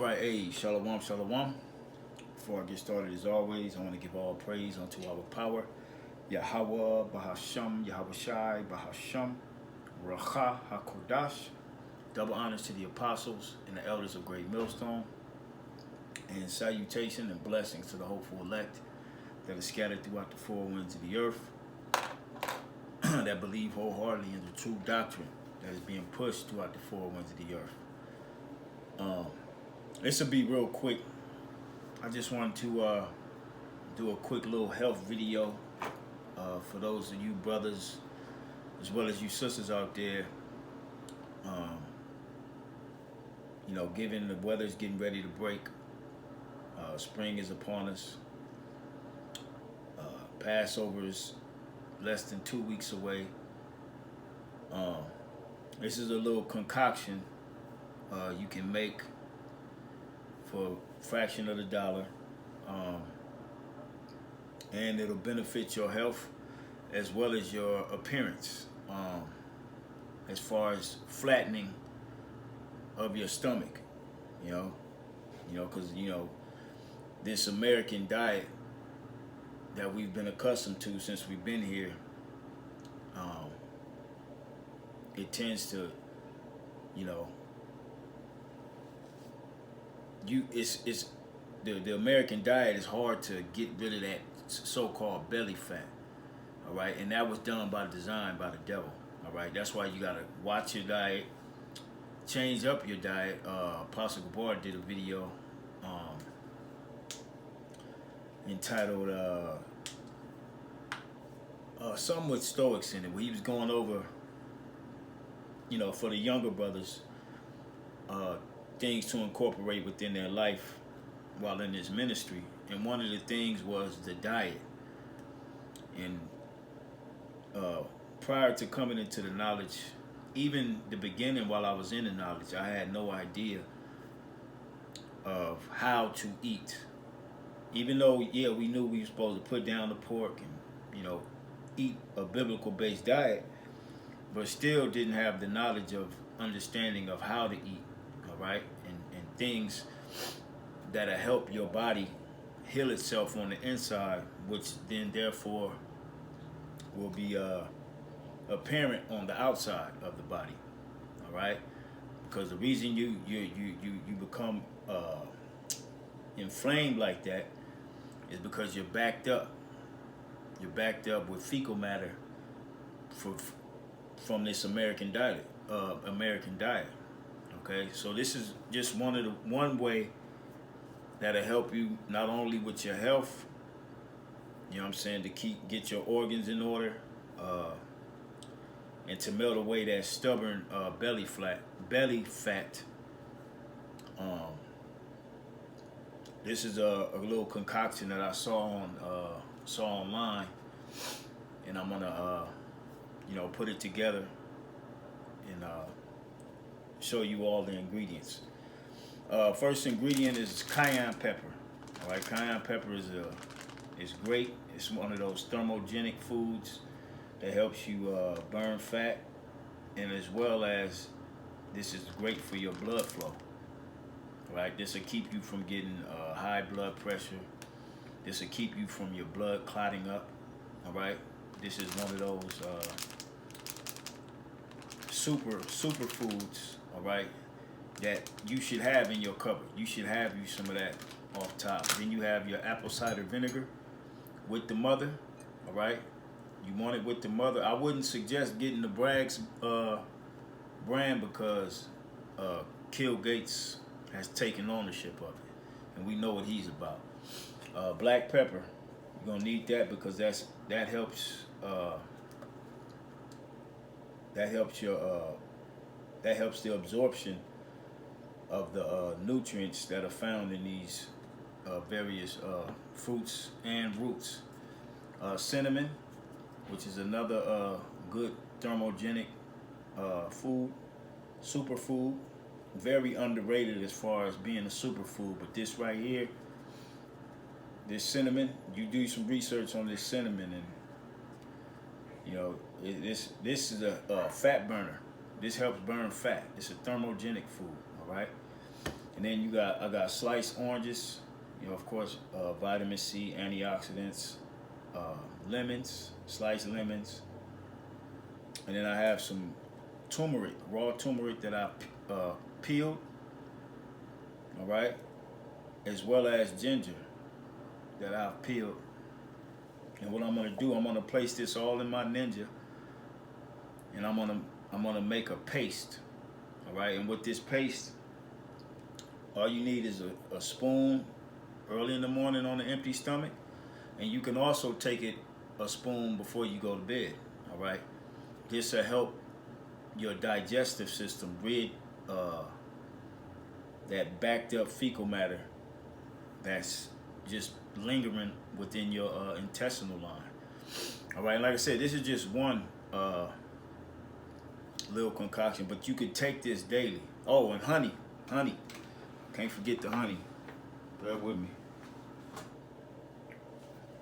Right, hey, shalom, shalom. Before I get started, as always, I want to give all praise unto our power, Yahweh, Bahasham, Yahweh Shai, Bahasham, Racha, HaKodash. Double honors to the apostles and the elders of Great Millstone, and salutation and blessings to the hopeful elect that are scattered throughout the four winds of the earth, that believe wholeheartedly in the true doctrine that is being pushed throughout the four winds of the earth. This will be real quick. I just wanted to do a quick little health video for those of you brothers as well as you sisters out there. Given the weather's getting ready to break, spring is upon us. Passover is less than 2 weeks away. This is a little concoction you can make for a fraction of the dollar, and it'll benefit your health as well as your appearance, as far as flattening of your stomach, because this American diet that we've been accustomed to since we've been here, it tends to, it's the American diet is hard to get rid of that so-called belly fat, all right, and that was done by design by the devil, all right. That's why you gotta watch your diet, change up your diet. Apostle Gabar did a video entitled something with Stoics in it, where he was going over, for the younger brothers, things to incorporate within their life while in this ministry. And one of the things was the diet. And prior to coming into the knowledge, even the beginning while I was in the knowledge, I had no idea of how to eat. Even though, we knew we were supposed to put down the pork and, eat a biblical-based diet, but still didn't have the knowledge of understanding of how to eat, all right? And things that'll help your body heal itself on the inside, which then therefore will be apparent on the outside of the body, all right? Because the reason you become inflamed like that is because you're backed up. You're backed up with fecal matter from this American diet. Okay, so this is just one way that'll help you not only with your health, to get your organs in order, and to melt away that stubborn belly fat. This is a little concoction that I saw online, and I'm gonna put it together and show you all the ingredients. First ingredient is cayenne pepper. All right, cayenne pepper is great. It's one of those thermogenic foods that helps you burn fat, and as well as this is great for your blood flow. Right, this will keep you from getting high blood pressure. This will keep you from your blood clotting up. All right, this is one of those super foods. All right, that you should have in your cupboard. You should have you some of that off top. Then you have your apple cider vinegar with the mother. All right, you want it with the mother. I wouldn't suggest getting the Bragg's brand because Kill Gates has taken ownership of it, and we know what he's about. Black pepper, you're gonna need that because that helps the absorption of the nutrients that are found in these various fruits and roots. Cinnamon, which is another good thermogenic food, superfood. Very underrated as far as being a superfood, but this right here, this cinnamon, you do some research on this cinnamon, and this is a fat burner. This helps burn fat. It's a thermogenic food, all right? And then I got sliced oranges, you know, of course, vitamin C, antioxidants, lemons, sliced lemons. And then I have some turmeric, raw turmeric that I peeled, all right, as well as ginger that I've peeled. And what I'm gonna do, I'm gonna place this all in my Ninja, and I'm gonna make a paste, all right. And with this paste, all you need is a spoon early in the morning on an empty stomach, and you can also take it a spoon before you go to bed, all right. This will help your digestive system rid that backed up fecal matter that's just lingering within your intestinal line. All right, and like I said, this is just one little concoction, but you could take this daily. Oh, and honey, can't forget the honey. Bear with me.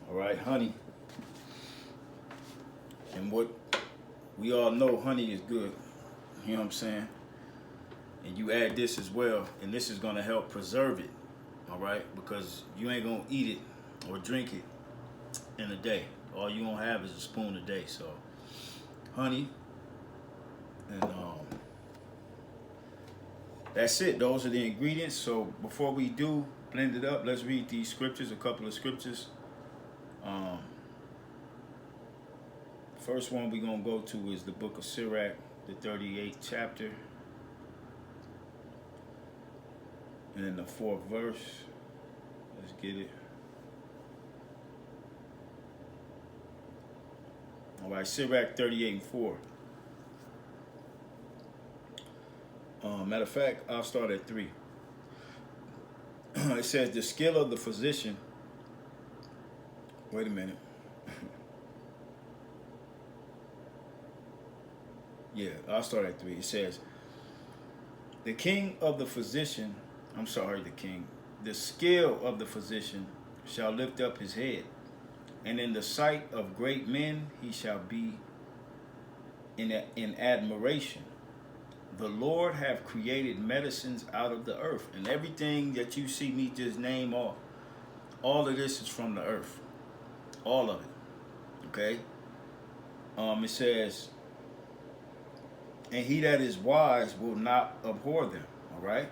All right, honey. And what we all know, honey is good. You know what I'm saying? And you add this as well, and this is gonna help preserve it. All right, because you ain't gonna eat it or drink it in a day. All you gonna have is a spoon a day. So, honey, and that's it. Those are the ingredients. So before we do blend it up, let's read these scriptures. A couple of scriptures. First one we're gonna go to is the book of Sirach, the 38th chapter, and in the 4th verse. Let's get it. All right, Sirach 38 and 4. Matter of fact, I'll start at 3. It says, the skill of the physician. Wait a minute. Yeah, I'll start at 3. It says, the skill of the physician shall lift up his head, and in the sight of great men he shall be in admiration. The Lord have created medicines out of the earth. And everything that you see me just name off, all of this is from the earth. All of it. Okay? It says, and he that is wise will not abhor them. All right?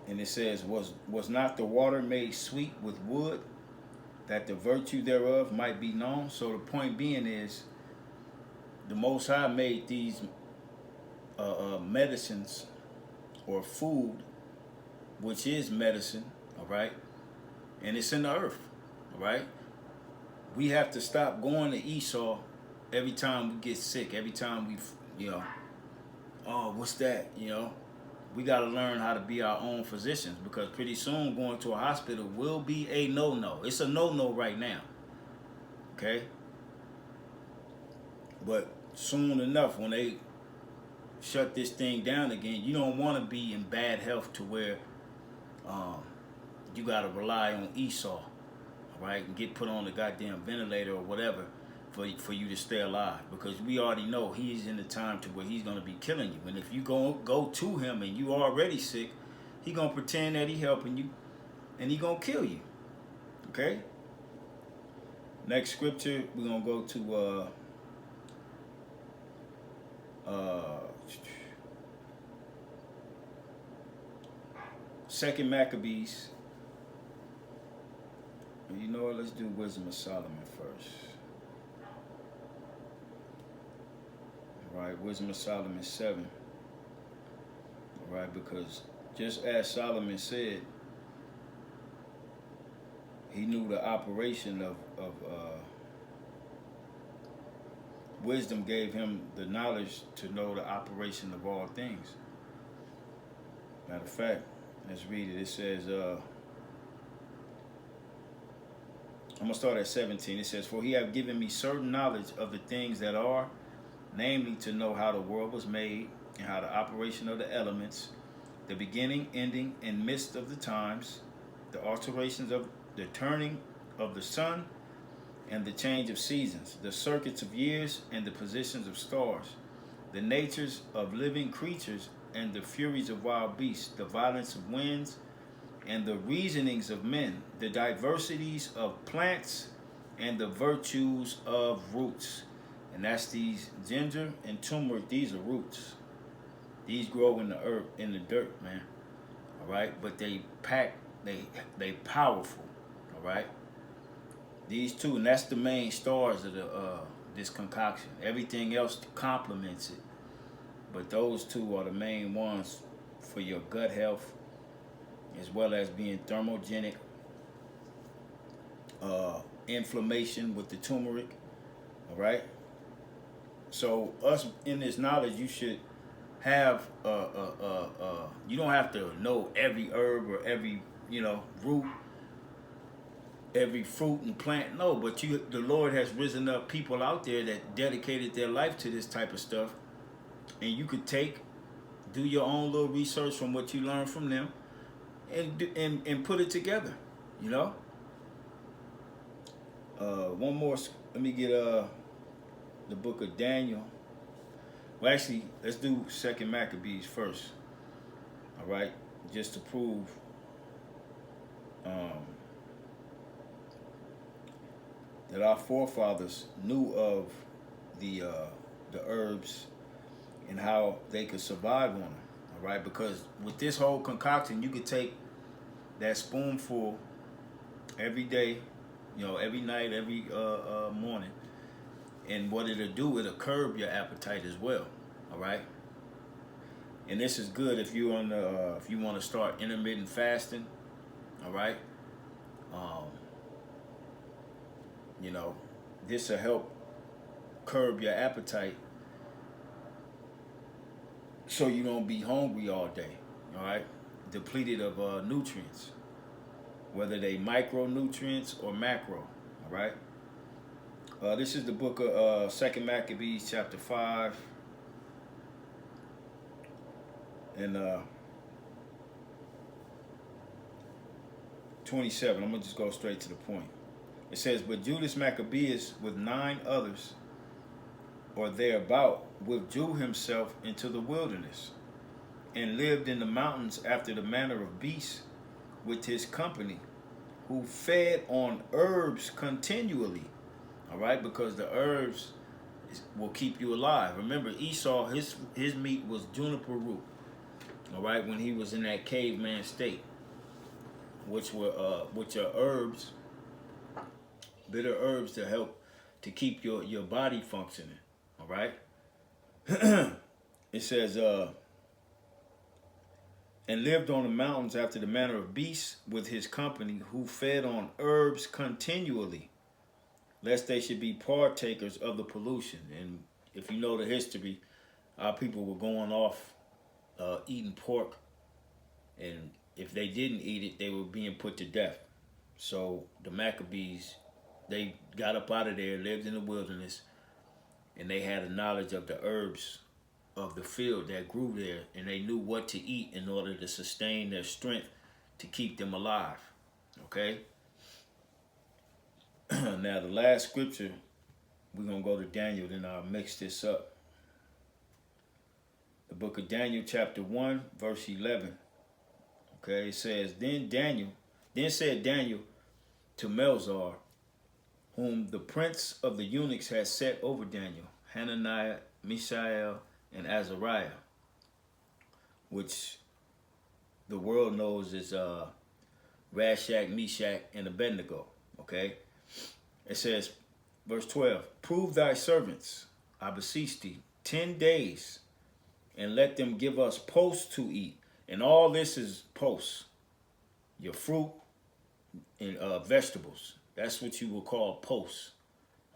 And it says, was not the water made sweet with wood, that the virtue thereof might be known? So the point being is, the Most High made these medicines or food, which is medicine, all right? And it's in the earth, all right? We have to stop going to Esau every time we get sick, every time we, oh, what's that, We got to learn how to be our own physicians, because pretty soon going to a hospital will be a no-no. It's a no-no right now, okay? But soon enough, when they shut this thing down again, you don't want to be in bad health to where you got to rely on Esau, right? And get put on the goddamn ventilator or whatever for you to stay alive, because we already know he's in the time to where he's going to be killing you. And if you go to him and you already sick, he going to pretend that he helping you, and he going to kill you, okay? Next scripture, we're going to go to 2 Maccabees. You know what? Let's do Wisdom of Solomon first. All right, Wisdom of Solomon 7. All right, because just as Solomon said, he knew the operation of wisdom gave him the knowledge to know the operation of all things. Matter of fact, let's read it. It says, I'm going to start at 17. It says, for he have given me certain knowledge of the things that are, namely to know how the world was made, and how the operation of the elements, the beginning, ending, and midst of the times, the alterations of the turning of the sun, and the change of seasons, the circuits of years, and the positions of stars, the natures of living creatures, and the furies of wild beasts, the violence of winds, and the reasonings of men, the diversities of plants, and the virtues of roots. And that's these ginger and turmeric. These are roots. These grow in the earth, in the dirt, man. All right, but they pack. They powerful. All right. These two, and that's the main stars of the this concoction. Everything else complements it, but those two are the main ones for your gut health, as well as being thermogenic, inflammation with the turmeric. All right. So us in this knowledge, you should have you don't have to know every herb or every root, every fruit and plant. No, but the Lord has risen up people out there that dedicated their life to this type of stuff, and you could do your own little research from what you learn from them, and put it together. One more. Let me get the book of Daniel. Well, actually, let's do Second Maccabees first. All right, just to prove that our forefathers knew of the herbs and how they could survive on them. All right, because with this whole concoction, you could take that spoonful every day, every night, every morning, and what it'll do, it'll curb your appetite as well. All right, and this is good if you want to start intermittent fasting. All right, this will help curb your appetite so you don't be hungry all day. All right, depleted of nutrients, whether they micronutrients or macro. All right. This is the book of Second Maccabees, chapter 5, and 27. I'm gonna just go straight to the point. It says, "But Judas Maccabeus, with 9 others, or thereabout, withdrew himself into the wilderness, and lived in the mountains after the manner of beasts, with his company, who fed on herbs continually." All right, because the herbs will keep you alive. Remember, Esau, his meat was juniper root. All right, when he was in that caveman state, which are herbs, bitter herbs to help to keep your body functioning. All right. It says, "And lived on the mountains after the manner of beasts with his company, who fed on herbs continually, lest they should be partakers of the pollution." And if you know the history, our people were going off eating pork, and if they didn't eat it, they were being put to death. So the Maccabees, they got up out of there, lived in the wilderness, and they had a knowledge of the herbs of the field that grew there, and they knew what to eat in order to sustain their strength to keep them alive. Okay? Now the last scripture, we're going to go to Daniel, then I'll mix this up. The book of Daniel, chapter 1, verse 11. Okay, it says, Then said Daniel to Melzar, whom the prince of the eunuchs had set over Daniel, Hananiah, Mishael, and Azariah, which the world knows as Rashak, Meshach, and Abednego. Okay, it says, verse 12, "Prove thy servants, I beseech thee, 10 days, and let them give us posts to eat." And all this is posts, your fruit and vegetables. That's what you will call posts.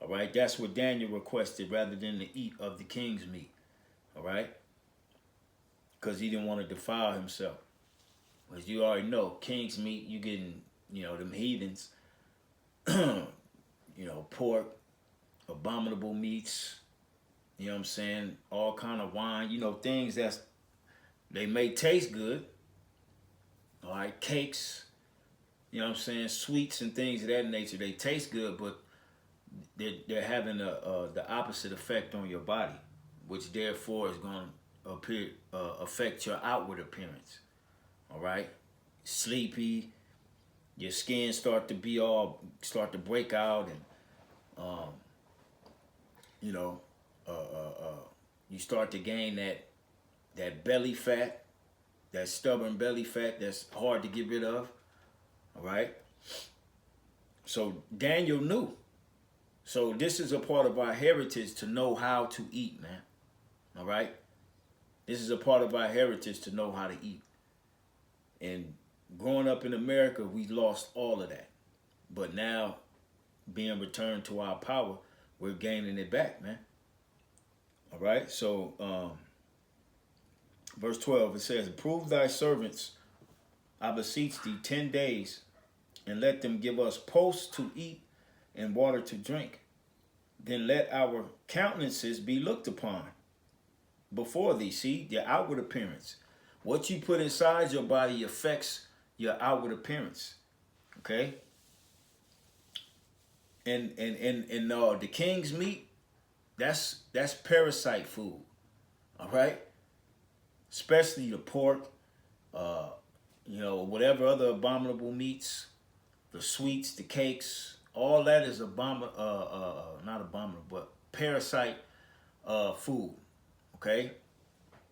All right, that's what Daniel requested, rather than to eat of the king's meat. All right, because he didn't want to defile himself. As you already know, king's meat, you getting, them heathens, pork, abominable meats, all kind of wine, things they may taste good. All right, cakes, sweets and things of that nature. They taste good, but they're having the opposite effect on your body, which therefore is going affect your outward appearance. All right, sleepy, your skin start to break out, and um, you know, you start to gain that belly fat, that stubborn belly fat that's hard to get rid of. All right. So Daniel knew. So this is a part of our heritage to know how to eat, man. All right. This is a part of our heritage to know how to eat. And growing up in America, we lost all of that. But now, being returned to our power, we're gaining it back, man. All right. So, verse 12, it says, "Approve thy servants, I beseech thee, 10 days, and let them give us posts to eat and water to drink. Then let our countenances be looked upon before thee." See, your outward appearance. What you put inside your body affects your outward appearance. Okay? And the king's meat, that's parasite food. All right? Especially the pork, whatever other abominable meats, the sweets, the cakes, all that is not abominable, but parasite food. Okay?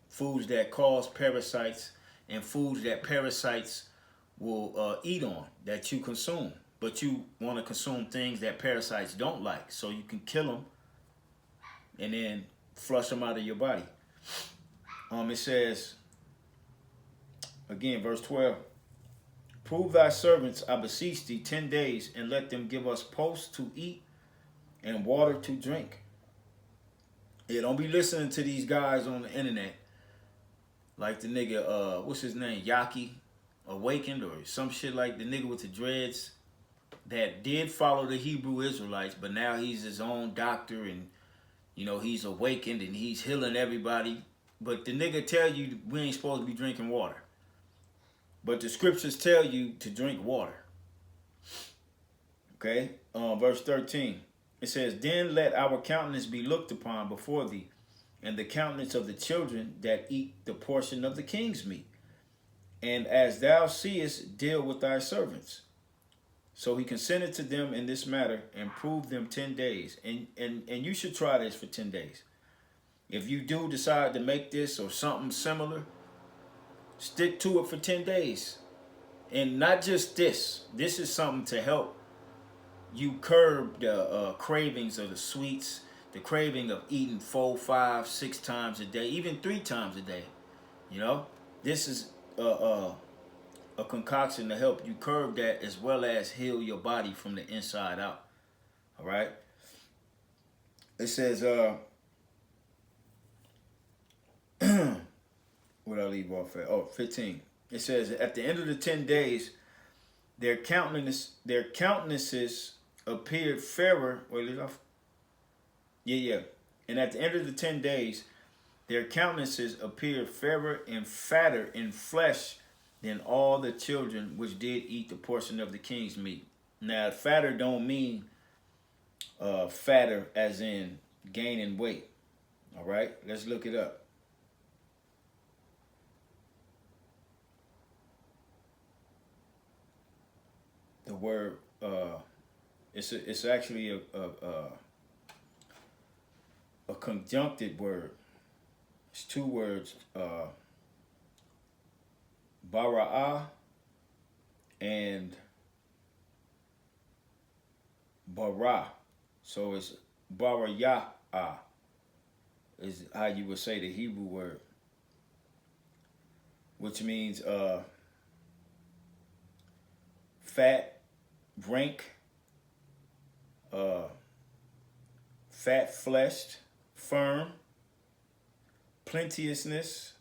Foods that cause parasites, and foods that parasites will eat on, that you consume. But you want to consume things that parasites don't like, so you can kill them and then flush them out of your body. It says, again, verse 12, "Prove thy servants, I beseech thee, 10 days, and let them give us posts to eat and water to drink." Yeah, don't be listening to these guys on the internet, like the nigga, what's his name, Yaki Awakened, or some shit, like the nigga with the dreads that did follow the Hebrew Israelites, but now he's his own doctor, and he's awakened and he's healing everybody. But the nigga tell you we ain't supposed to be drinking water. But the scriptures tell you to drink water. Okay? Verse 13. It says, "Then let our countenance be looked upon before thee, and the countenance of the children that eat the portion of the king's meat. And as thou seest, deal with thy servants." So he consented to them in this matter and proved them 10 days. And you should try this for 10 days. If you do decide to make this or something similar, stick to it for 10 days. And not just this. This is something to help you curb the cravings of the sweets, the craving of eating 4, 5, 6 times a day, even 3 times a day. This is a concoction to help you curb that, as well as heal your body from the inside out. All right. It says, what I leave off at? 15. It says, "At the end of the 10 days, their countenances appeared fairer." Wait, leave off. Yeah. "And at the end of the 10 days, their countenances appeared fairer and fatter in flesh than all the children which did eat the portion of the king's meat." Now, fatter don't mean fatter as in gaining weight. All right, let's look it up. The word, it's actually a conjuncted word. It's 2 words, bara'ah and bara. So it's baraya'ah is how you would say the Hebrew word, which means fat, rank, fat-fleshed, firm, plenteousness,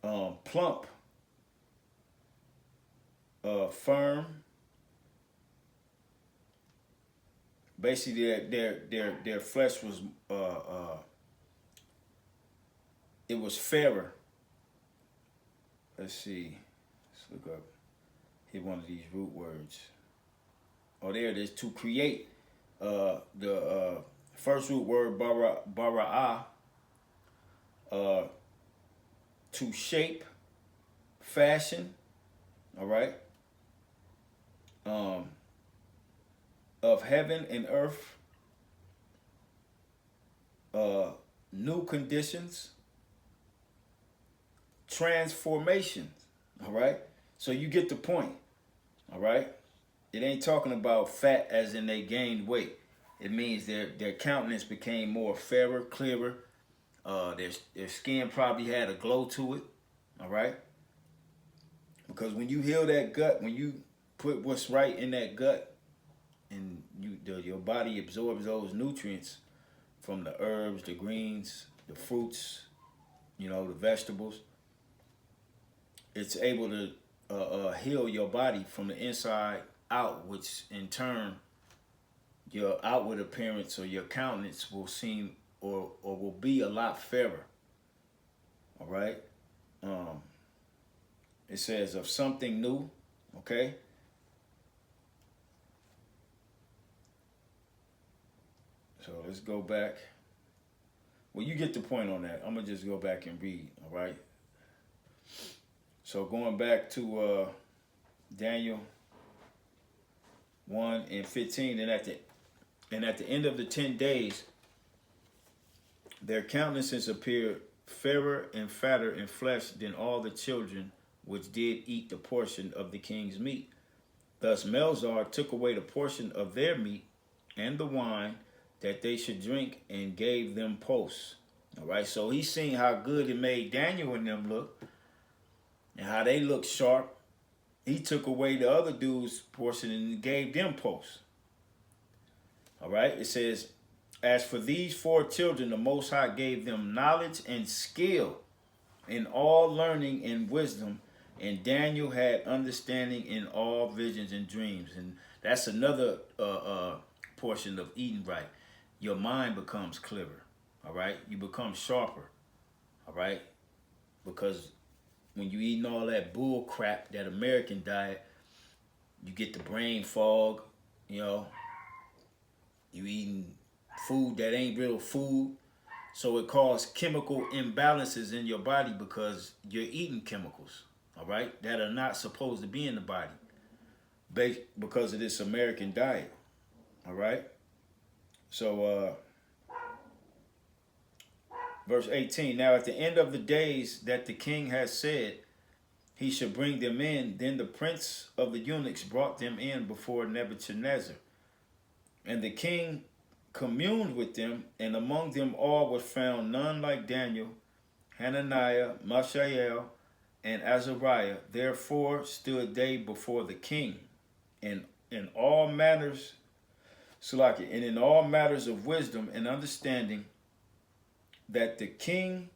plump, firm. Basically, their flesh was it was fairer. Let's see. Let's look up. Hit one of these root words. Oh, there it is. To create. The first root word bara'ah uh, to shape, fashion, all right, um, of heaven and earth, new conditions, transformations, all right? So you get the point, all right? It ain't talking about fat as in they gained weight. It means their countenance became more fairer, clearer. Their skin probably had a glow to it, all right? Because when you heal that gut, when you put what's right in that gut, and your body absorbs those nutrients from the herbs, the greens, the fruits, the vegetables, it's able to heal your body from the inside out, which in turn your outward appearance or your countenance will seem or will be a lot fairer. All right. It says of something new. Okay. So let's go back. Well, you get the point on that. I'm gonna just go back and read. All right. So going back to Daniel 1:15, and at the end of the 10 days, their countenances appeared fairer and fatter in flesh than all the children which did eat the portion of the king's meat. Thus Melzar took away the portion of their meat and the wine that they should drink and gave them posts. All right, so he's seeing how good it made Daniel and them look and how they look sharp. He took away the other dude's portion and gave them posts. All right, it says, as for these 4 children, the Most High gave them knowledge and skill in all learning and wisdom, and Daniel had understanding in all visions and dreams. And that's another portion of eating right. Your mind becomes clearer, all right? You become sharper, all right? Because when you eating all that bull crap, that American diet, you get the brain fog, you eating food that ain't real food. So it causes chemical imbalances in your body because you're eating chemicals, all right, that are not supposed to be in the body because of this American diet, all right? So verse 18, now at the end of the days that the king has said he should bring them in, then the prince of the eunuchs brought them in before Nebuchadnezzar. And the king communed with them, and among them all was found none like Daniel, Hananiah, Mishael, and Azariah. Therefore stood they before the king, and in all matters, and in all matters of wisdom and understanding, that the king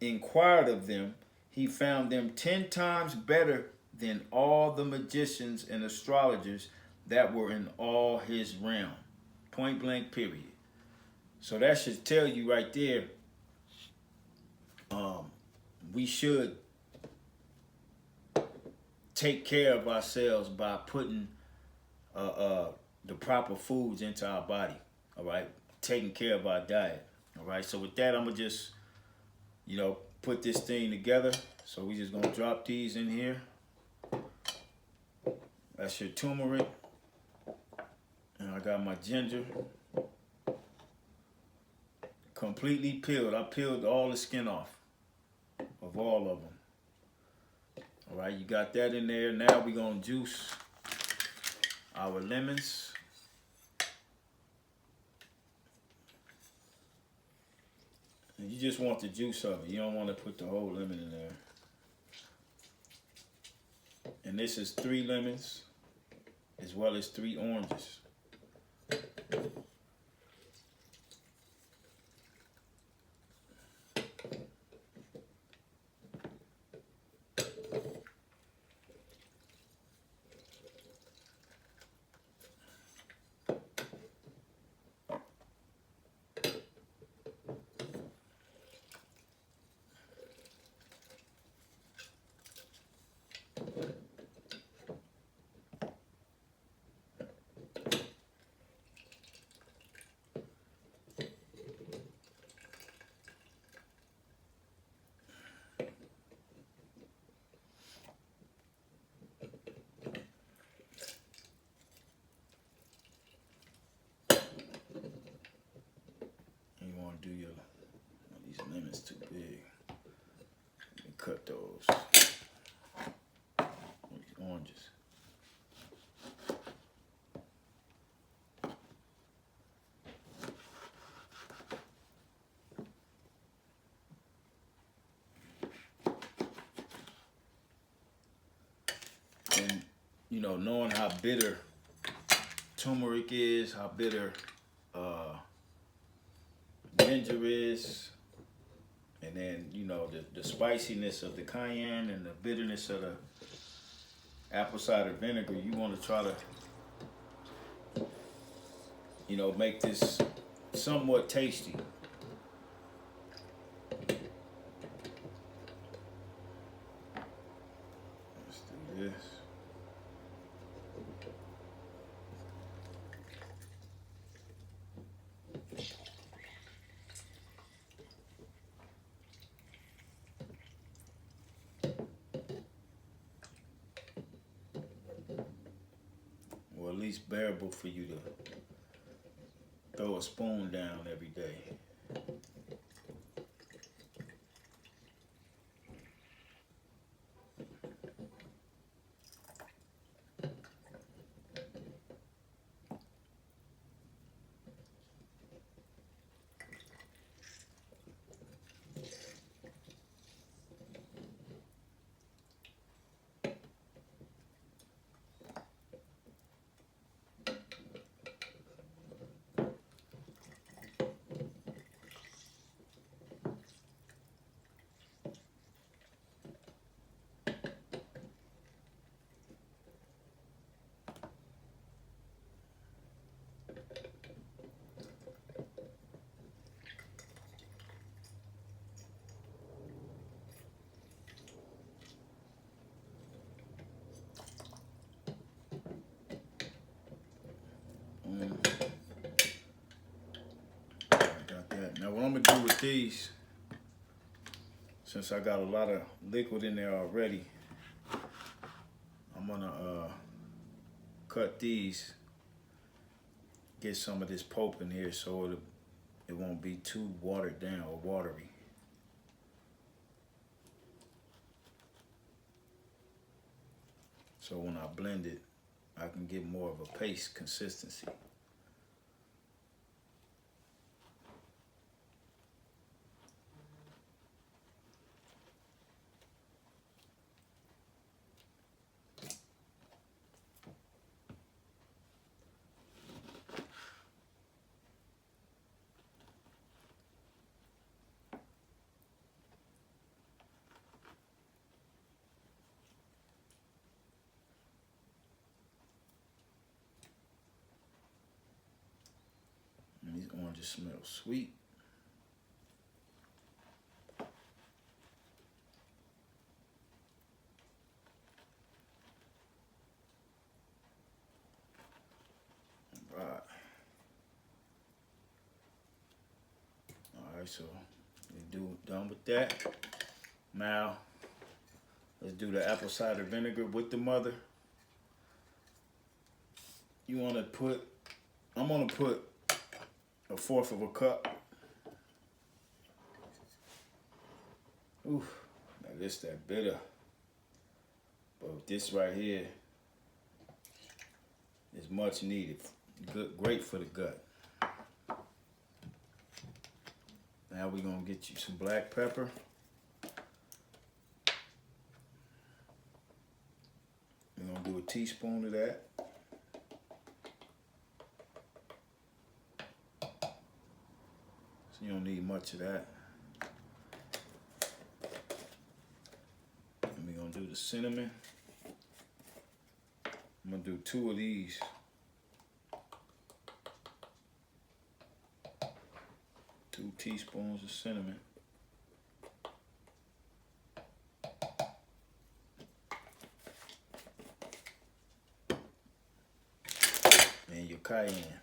inquired of them, he found them 10 times better than all the magicians and astrologers that were in all his realm. Point blank, period. So that should tell you right there, we should take care of ourselves by putting the proper foods into our body, all right? Taking care of our diet, all right? So with that, I'm going to just, put this thing together. So we just going to drop these in here. That's your turmeric. And I got my ginger. Completely peeled. I peeled all the skin off of all of them. All right, you got that in there. Now we're going to juice our lemons. And you just want the juice of it. You don't want to put the whole lemon in there. And this is 3 lemons as well as 3 oranges. cut those. These oranges. And, you know, knowing how bitter turmeric is, how bitter ginger is, and then, you know, the spiciness of the cayenne and the bitterness of the apple cider vinegar, you want to try to, you know, make this somewhat tasty. Let's do this. Or at least bearable for you to throw a spoon down every day. Got that. Now what I'm gonna do with these, since I got a lot of liquid in there already, I'm gonna cut these, get some of this pulp in here so it won't be too watered down or watery. So when I blend it, I can get more of a paste consistency. And these oranges smell sweet. Right. Alright, so we done with that. Now let's do the apple cider vinegar with the mother. You want to put, I'm going to put 1/4 of a cup. Ooh, now this that bitter. But this right here is much needed. Good, great for the gut. Now we're going to get you some black pepper. We're going to do a teaspoon of that. So you don't need much of that. And we're going to do the cinnamon. I'm going to do 2 of these. Two teaspoons of cinnamon. And your cayenne.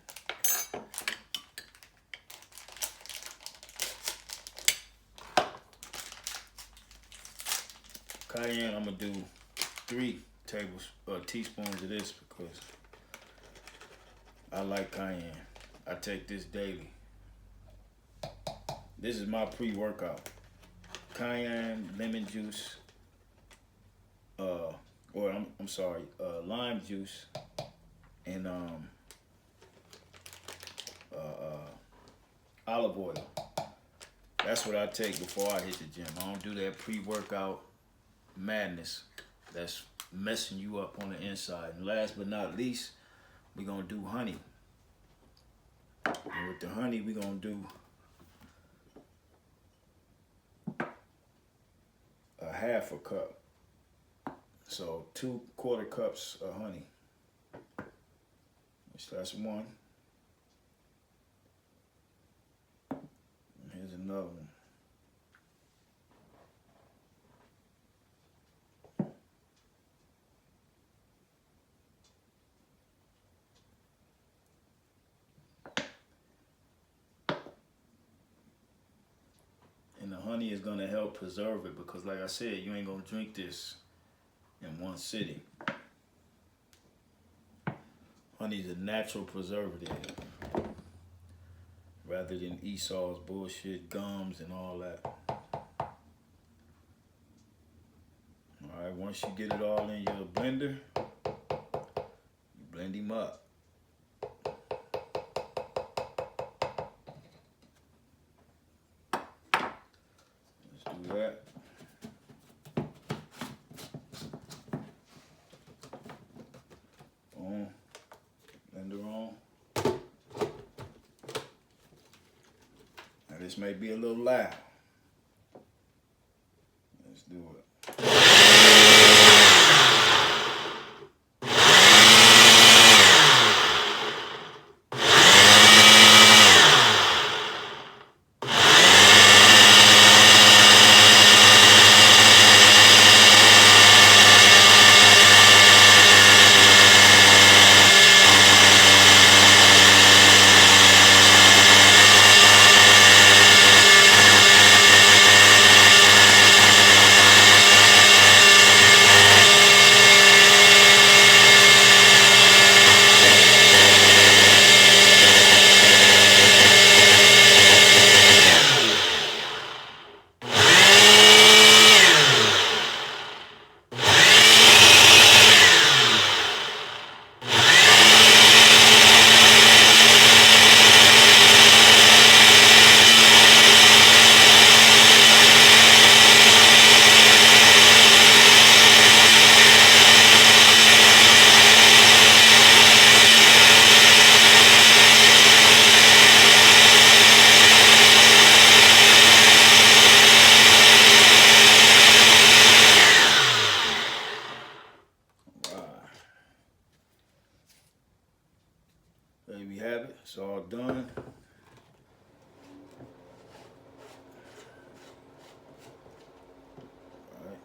Cayenne, I'm gonna do 3 teaspoons of this because I like cayenne. I take this daily. This is my pre-workout. cayenne, lemon juice, lime juice, and olive oil. That's what I take before I hit the gym. I don't do that pre-workout madness that's messing you up on the inside. And last but not least, we're gonna do honey. And with the honey, we're gonna do a half a cup. So 2 1/4 cups of honey. That's one. And here's another one. And the honey is going to help preserve it because, like I said, you ain't going to drink this in one sitting. Honey is a natural preservative rather than Esau's bullshit, gums, and all that. All right, once you get it all in your blender, you blend him up. That. Boom. Blender on. Now this may be a little loud. Let's do it. There we have it. It's all done. All right.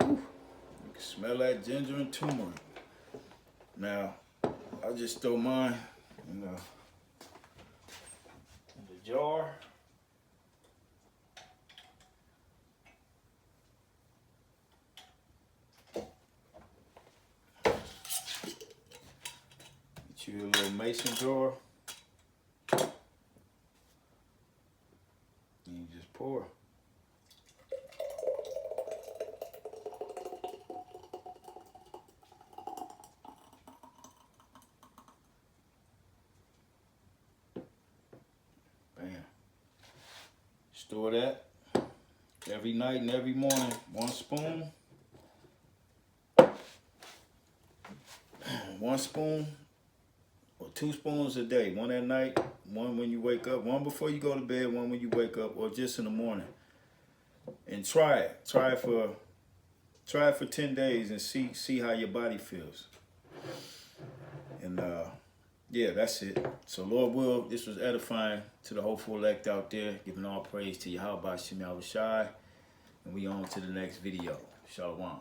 You can smell that ginger and turmeric. Now, I just throw mine in the jar. Get you a little mason jar. And you just pour. Bam. Store that every night and every morning. 1 spoon. 1 spoon or 2 spoons a day. 1 at night, 1 when you wake up, 1 before you go to bed, 1 when you wake up, or just in the morning. And try it. Try it for 10 days and see how your body feels. And yeah, that's it. So Lord will, this was edifying to the hopeful elect out there, giving all praise to Yahweh Shem Yahushai. And we on to the next video. Shalom.